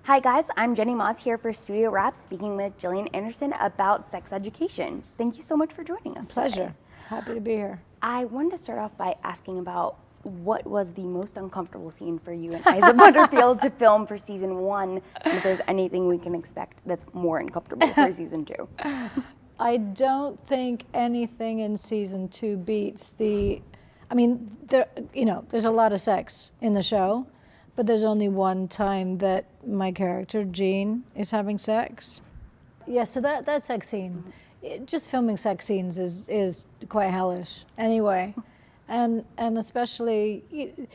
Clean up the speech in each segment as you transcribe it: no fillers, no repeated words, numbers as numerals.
Hi guys, I'm Jenny Moss here for Studio Wrap, speaking with Gillian Anderson about sex education. Thank you so much for joining us. Pleasure. Today. Happy to be here. I wanted to start off by asking about what was the most uncomfortable scene for you and Isa Butterfield to film for season 1, and if there's anything we can expect that's more uncomfortable for season 2. I don't think anything in season 2 beats there's a lot of sex in the show, but there's only one time that my character, Jean, is having sex. Yeah, so that sex scene, just filming sex scenes is quite hellish anyway. And especially,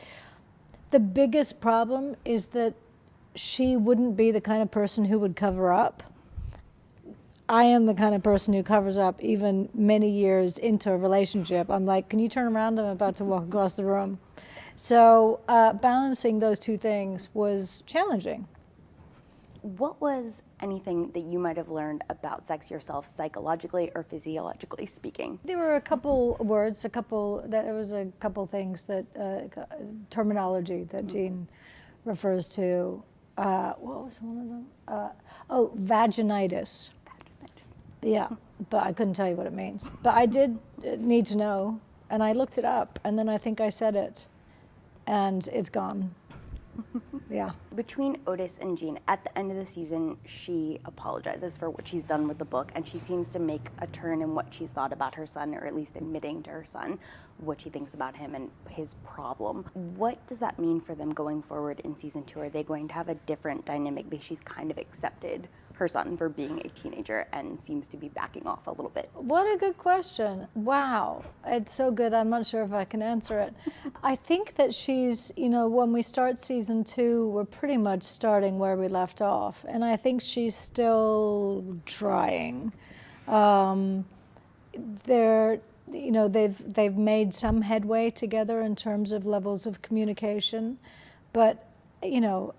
the biggest problem is that she wouldn't be the kind of person who would cover up. I am the kind of person who covers up even many years into a relationship. I'm like, can you turn around? I'm about to walk across the room. So balancing those two things was challenging. What was anything that you might have learned about sex yourself, psychologically or physiologically speaking? There were a couple words, there was a couple things that, terminology that Jean refers to. What was one of them? Vaginitis. Yeah, but I couldn't tell you what it means. But I did need to know, and I looked it up, and then I think I said it, and it's gone. Yeah. Between Otis and Jean, at the end of the season, she apologizes for what she's done with the book, and she seems to make a turn in what she's thought about her son, or at least admitting to her son what she thinks about him and his problem. What does that mean for them going forward in season 2? Are they going to have a different dynamic because she's kind of accepted her son for being a teenager and seems to be backing off a little bit? What a good question. Wow. It's so good. I'm not sure if I can answer it. I think that she's, when we start season 2, we're pretty much starting where we left off. And I think she's still trying. They've made some headway together in terms of levels of communication, but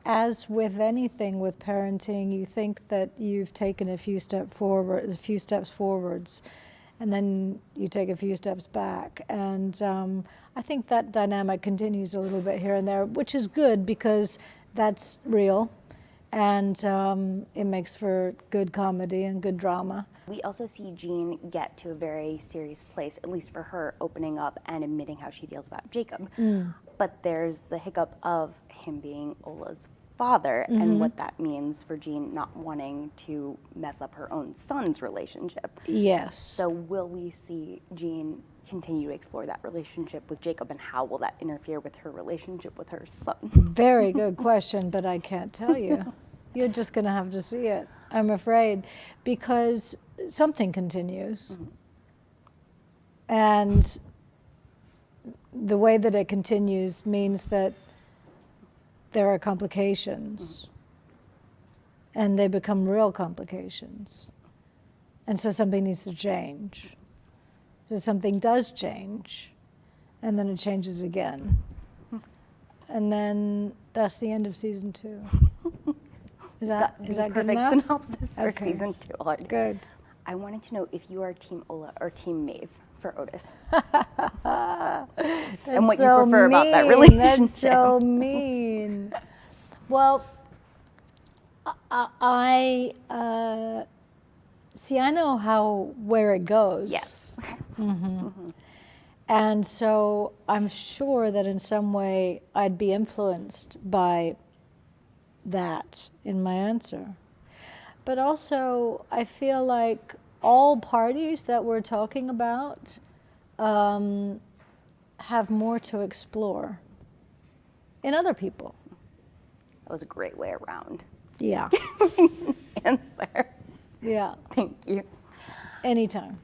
as with anything with parenting, you think that you've taken a few steps forwards, and then you take a few steps back. And I think that dynamic continues a little bit here and there, which is good because that's real, and it makes for good comedy and good drama. We also see Jean get to a very serious place, at least for her, opening up and admitting how she feels about Jacob. But there's the hiccup of him being Ola's father, and what that means for Jean not wanting to mess up her own son's relationship. Yes. So will we see Jean continue to explore that relationship with Jacob, and how will that interfere with her relationship with her son? Very good question, but I can't tell you. You're just going to have to see it, I'm afraid, because something continues. And the way that it continues means that there are complications, and they become real complications. And so something needs to change. So something does change, and then it changes again. And then that's the end of season 2. Is that good enough? Perfect synopsis for season 2. Good. I wanted to know if you are Team Ola or Team Maeve for Otis. And what you prefer about that relationship. That's so mean. Well, I know where it goes. Yes. And so I'm sure that in some way I'd be influenced by that in my answer. But also, I feel like all parties that we're talking about have more to explore in other people. That was a great way around. Yeah. Answer. Yeah. Thank you. Anytime.